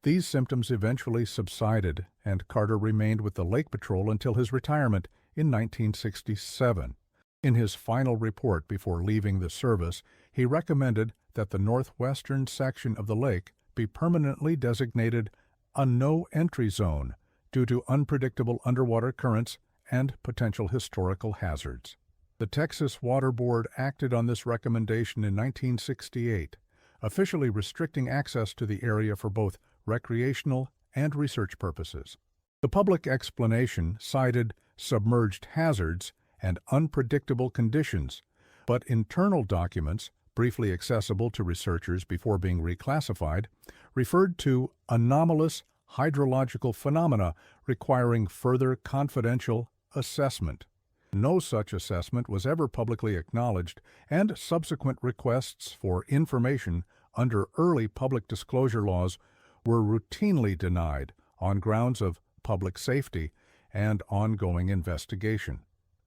These symptoms eventually subsided, and Carter remained with the Lake Patrol until his retirement in 1967. In his final report before leaving the service, he recommended that the northwestern section of the lake be permanently designated a no-entry zone due to unpredictable underwater currents and potential historical hazards. The Texas Water Board acted on this recommendation in 1968, officially restricting access to the area for both recreational and research purposes. The public explanation cited submerged hazards and unpredictable conditions, but internal documents, briefly accessible to researchers before being reclassified, referred to anomalous hydrological phenomena requiring further confidential assessment. No such assessment was ever publicly acknowledged, and subsequent requests for information under early public disclosure laws were routinely denied on grounds of public safety and ongoing investigation.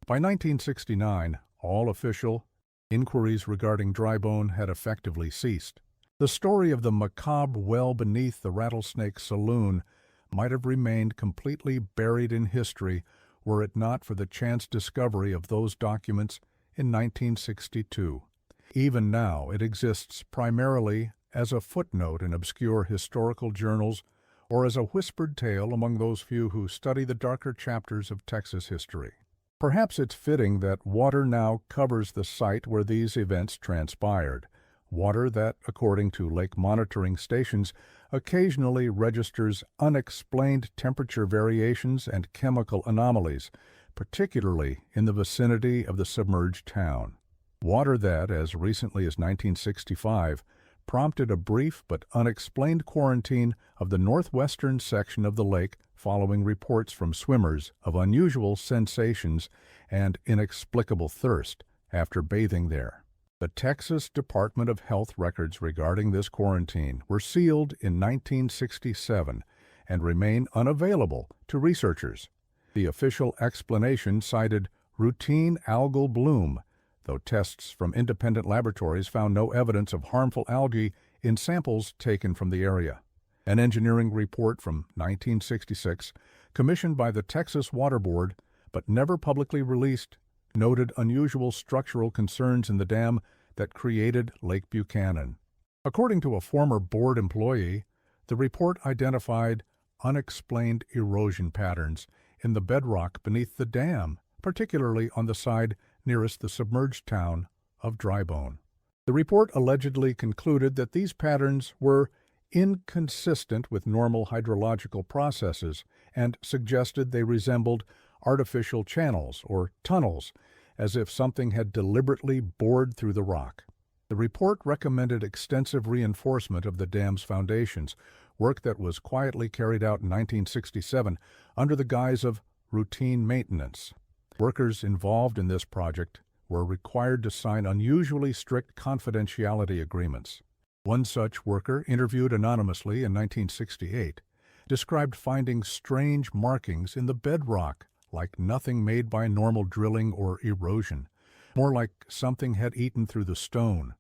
By 1969, all official inquiries regarding Drybone had effectively ceased. The story of the macabre well beneath the Rattlesnake Saloon might have remained completely buried in history were it not for the chance discovery of those documents in 1962. Even now, it exists primarily as a footnote in obscure historical journals or as a whispered tale among those few who study the darker chapters of Texas history. Perhaps it's fitting that water now covers the site where these events transpired, water that, according to lake monitoring stations, occasionally registers unexplained temperature variations and chemical anomalies, particularly in the vicinity of the submerged town. Water that, as recently as 1965, prompted a brief but unexplained quarantine of the northwestern section of the lake following reports from swimmers of unusual sensations and inexplicable thirst after bathing there. The Texas Department of Health records regarding this quarantine were sealed in 1967 and remain unavailable to researchers. The official explanation cited routine algal bloom, though tests from independent laboratories found no evidence of harmful algae in samples taken from the area. An engineering report from 1966, commissioned by the Texas Water Board but never publicly released, noted unusual structural concerns in the dam that created Lake Buchanan. According to a former board employee, the report identified unexplained erosion patterns in the bedrock beneath the dam, particularly on the side nearest the submerged town of Drybone. The report allegedly concluded that these patterns were inconsistent with normal hydrological processes and suggested they resembled artificial channels or tunnels, as if something had deliberately bored through the rock. The report recommended extensive reinforcement of the dam's foundations, work that was quietly carried out in 1967 under the guise of routine maintenance. Workers involved in this project were required to sign unusually strict confidentiality agreements. One such worker, interviewed anonymously in 1968, described finding strange markings in the bedrock, like nothing made by normal drilling or erosion, more like something had eaten through the stone.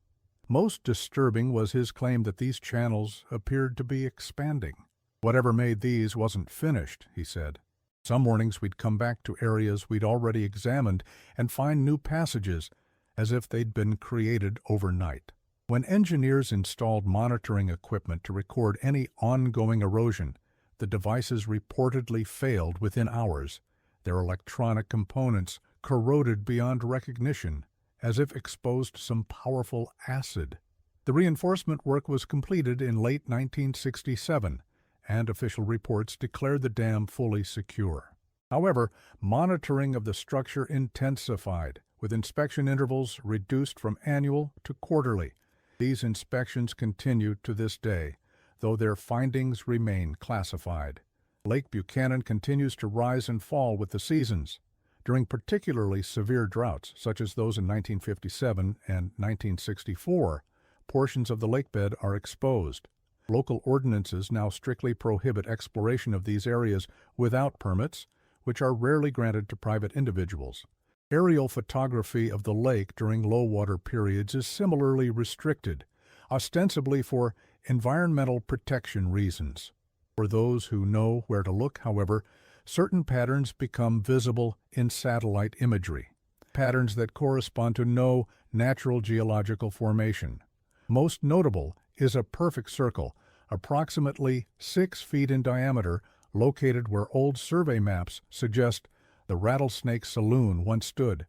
Most disturbing was his claim that these channels appeared to be expanding. Whatever made these wasn't finished, he said. Some mornings we'd come back to areas we'd already examined and find new passages, as if they'd been created overnight. When engineers installed monitoring equipment to record any ongoing erosion, the devices reportedly failed within hours, their electronic components corroded beyond recognition, as if exposed to some powerful acid. The reinforcement work was completed in late 1967, and official reports declared the dam fully secure. However, monitoring of the structure intensified, with inspection intervals reduced from annual to quarterly. These inspections continue to this day, though their findings remain classified. Lake Buchanan continues to rise and fall with the seasons. During particularly severe droughts, such as those in 1957 and 1964, portions of the lakebed are exposed. Local ordinances now strictly prohibit exploration of these areas without permits, which are rarely granted to private individuals. Aerial photography of the lake during low water periods is similarly restricted, ostensibly for environmental protection reasons. For those who know where to look, however, certain patterns become visible in satellite imagery, patterns that correspond to no natural geological formation. Most notable is a perfect circle, approximately 6 feet in diameter, located where old survey maps suggest the Rattlesnake Saloon once stood.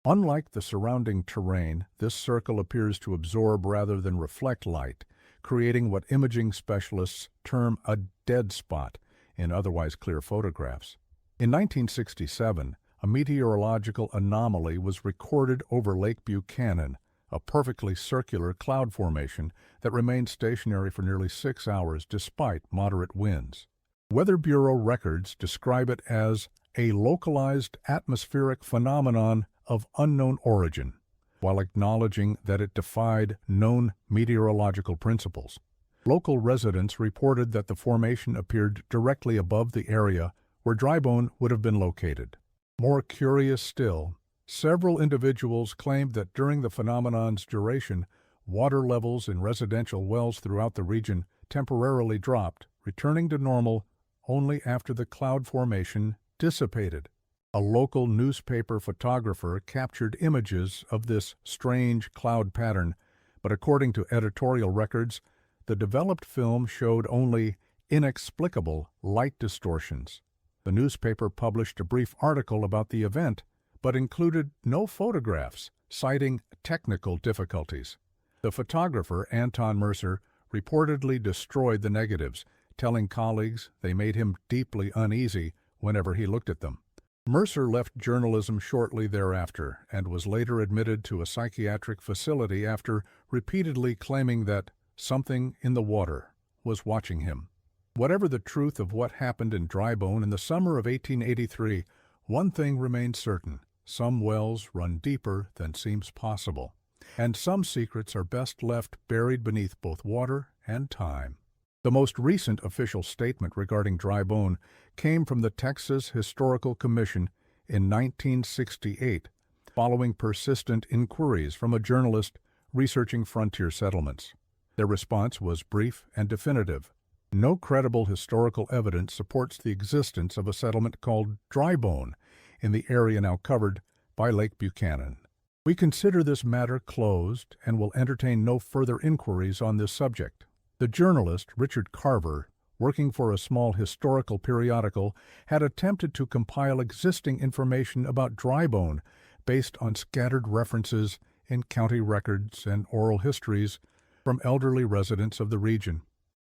Unlike the surrounding terrain, this circle appears to absorb rather than reflect light, creating what imaging specialists term a dead spot in otherwise clear photographs. In 1967, a meteorological anomaly was recorded over Lake Buchanan, a perfectly circular cloud formation that remained stationary for nearly 6 hours despite moderate winds. Weather Bureau records describe it as a localized atmospheric phenomenon of unknown origin, while acknowledging that it defied known meteorological principles. Local residents reported that the formation appeared directly above the area where Drybone would have been located. More curious still, several individuals claimed that during the phenomenon's duration, water levels in residential wells throughout the region temporarily dropped, returning to normal only after the cloud formation dissipated. A local newspaper photographer captured images of this strange cloud pattern, but according to editorial records, the developed film showed only inexplicable light distortions. The newspaper published a brief article about the event, but included no photographs, citing technical difficulties. The photographer, Anton Mercer, reportedly destroyed the negatives, telling colleagues they made him deeply uneasy whenever he looked at them. Mercer left journalism shortly thereafter and was later admitted to a psychiatric facility after repeatedly claiming that something in the water was watching him. Whatever the truth of what happened in Drybone in the summer of 1883, one thing remains certain: some wells run deeper than seems possible, and some secrets are best left buried beneath both water and time. The most recent official statement regarding Drybone came from the Texas Historical Commission in 1968, following persistent inquiries from a journalist researching frontier settlements. Their response was brief and definitive. No credible historical evidence supports the existence of a settlement called Drybone in the area now covered by Lake Buchanan. We consider this matter closed and will entertain no further inquiries on this subject. The journalist Richard Carver, working for a small historical periodical, had attempted to compile existing information about Drybone based on scattered references in county records and oral histories from elderly residents of the region.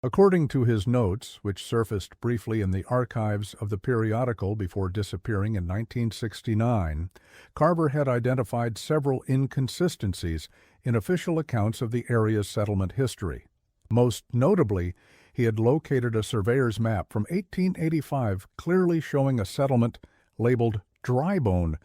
According to his notes, which surfaced briefly in the archives of the periodical before disappearing in 1969, Carver had identified several inconsistencies in official accounts of the area's settlement history. Most notably, he had located a surveyor's map from 1885 clearly showing a settlement labeled Drybone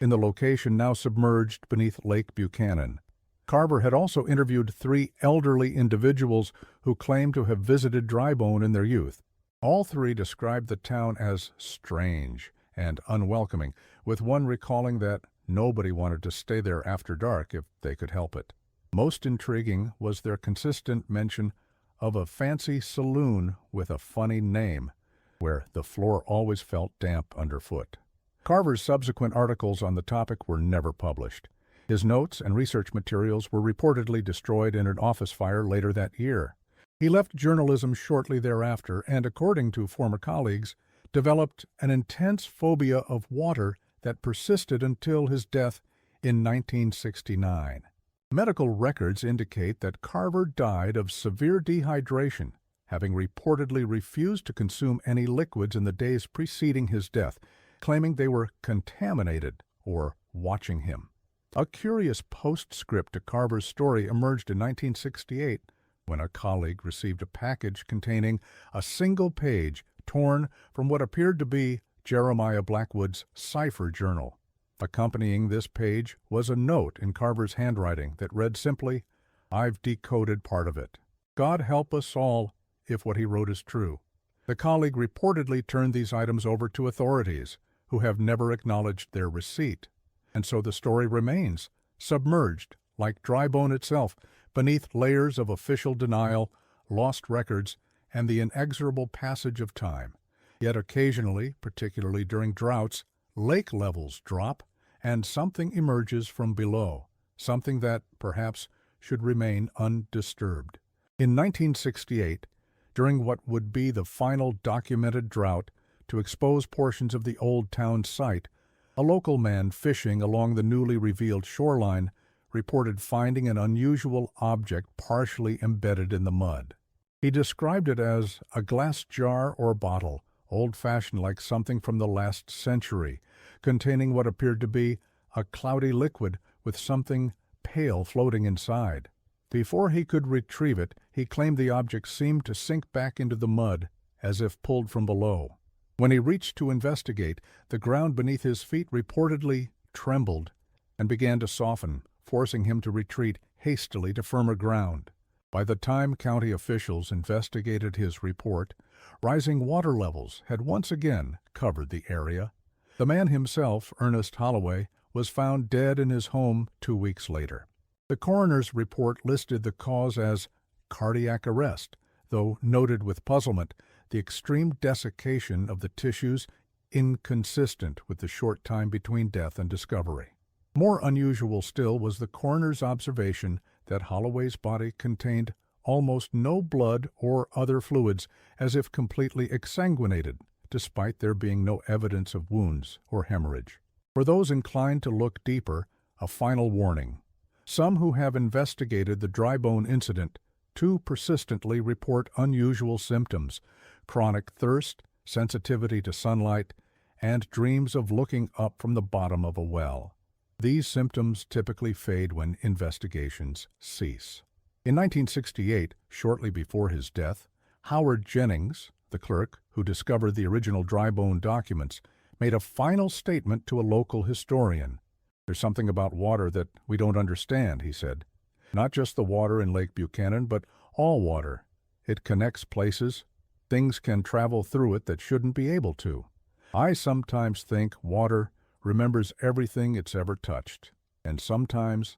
in the location now submerged beneath Lake Buchanan. Carver had also interviewed 3 elderly individuals who claimed to have visited Drybone in their youth. All 3 described the town as strange and unwelcoming, with one recalling that nobody wanted to stay there after dark if they could help it. Most intriguing was their consistent mention of a fancy saloon with a funny name, where the floor always felt damp underfoot. Carver's subsequent articles on the topic were never published. His notes and research materials were reportedly destroyed in an office fire later that year. He left journalism shortly thereafter and, according to former colleagues, developed an intense phobia of water that persisted until his death in 1969. Medical records indicate that Carver died of severe dehydration, having reportedly refused to consume any liquids in the days preceding his death, claiming they were contaminated or watching him. A curious postscript to Carver's story emerged in 1968 when a colleague received a package containing a single page torn from what appeared to be Jeremiah Blackwood's cipher journal. Accompanying this page was a note in Carver's handwriting that read simply, "I've decoded part of it. God help us all if what he wrote is true." The colleague reportedly turned these items over to authorities, who have never acknowledged their receipt. And so the story remains, submerged, like Drybone itself, beneath layers of official denial, lost records, and the inexorable passage of time. Yet occasionally, particularly during droughts, lake levels drop and something emerges from below, something that, perhaps, should remain undisturbed. In 1968, during what would be the final documented drought to expose portions of the old town site, a local man fishing along the newly revealed shoreline reported finding an unusual object partially embedded in the mud. He described it as a glass jar or bottle, old-fashioned like something from the last century, containing what appeared to be a cloudy liquid with something pale floating inside. Before he could retrieve it, he claimed the object seemed to sink back into the mud as if pulled from below. When he reached to investigate, the ground beneath his feet reportedly trembled and began to soften, forcing him to retreat hastily to firmer ground. By the time county officials investigated his report, rising water levels had once again covered the area. The man himself, Ernest Holloway, was found dead in his home 2 weeks later. The coroner's report listed the cause as cardiac arrest, though noted with puzzlement the extreme desiccation of the tissues inconsistent with the short time between death and discovery. More unusual still was the coroner's observation that Holloway's body contained almost no blood or other fluids, as if completely exsanguinated, despite there being no evidence of wounds or hemorrhage. For those inclined to look deeper, a final warning. Some who have investigated the Drybone incident too persistently report unusual symptoms: chronic thirst, sensitivity to sunlight, and dreams of looking up from the bottom of a well. These symptoms typically fade when investigations cease. In 1968, shortly before his death, Howard Jennings, the clerk who discovered the original Drybone documents, made a final statement to a local historian. "There's something about water that we don't understand," he said. "Not just the water in Lake Buchanan, but all water. It connects places. Things can travel through it that shouldn't be able to. I sometimes think water remembers everything it's ever touched, and sometimes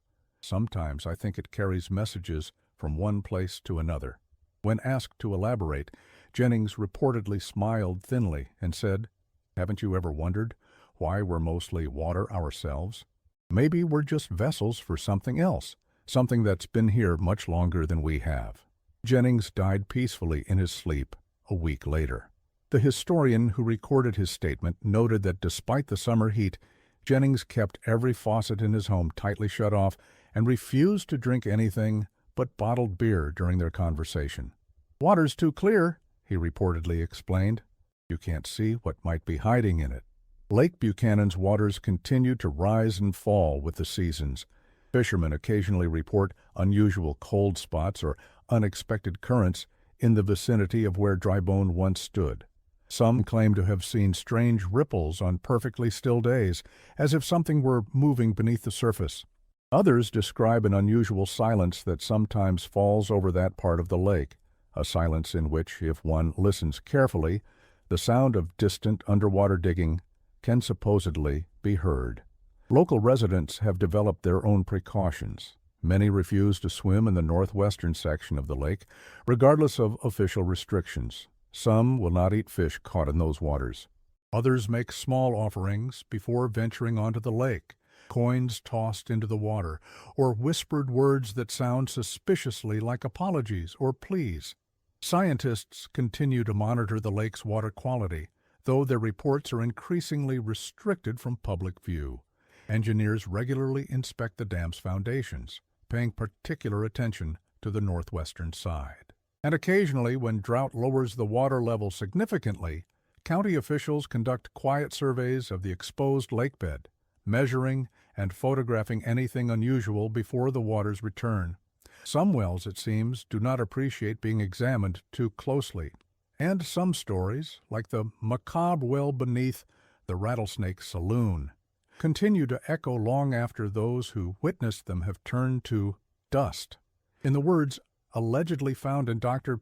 I think it carries messages from one place to another." When asked to elaborate, Jennings reportedly smiled thinly and said, "Haven't you ever wondered why we're mostly water ourselves? Maybe we're just vessels for something else, something that's been here much longer than we have." Jennings died peacefully in his sleep a week later. The historian who recorded his statement noted that despite the summer heat, Jennings kept every faucet in his home tightly shut off and refused to drink anything but bottled beer during their conversation. "Water's too clear," he reportedly explained. "You can't see what might be hiding in it." Lake Buchanan's waters continue to rise and fall with the seasons. Fishermen occasionally report unusual cold spots or unexpected currents in the vicinity of where Drybone once stood. Some claim to have seen strange ripples on perfectly still days, as if something were moving beneath the surface. Others describe an unusual silence that sometimes falls over that part of the lake, a silence in which, if one listens carefully, the sound of distant underwater digging can supposedly be heard. Local residents have developed their own precautions. Many refuse to swim in the northwestern section of the lake, regardless of official restrictions. Some will not eat fish caught in those waters. Others make small offerings before venturing onto the lake, coins tossed into the water, or whispered words that sound suspiciously like apologies or pleas. Scientists continue to monitor the lake's water quality, though their reports are increasingly restricted from public view. Engineers regularly inspect the dam's foundations, paying particular attention to the northwestern side. And occasionally, when drought lowers the water level significantly, county officials conduct quiet surveys of the exposed lakebed, measuring and photographing anything unusual before the waters return. Some wells, it seems, do not appreciate being examined too closely. And some stories, like the Macabre well beneath the Rattlesnake Saloon, continue to echo long after those who witnessed them have turned to dust. In the words allegedly found in Dr.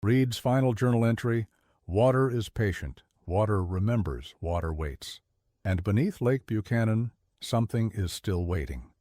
Reed's final journal entry, "Water is patient, water remembers, water waits." And beneath Lake Buchanan, something is still waiting.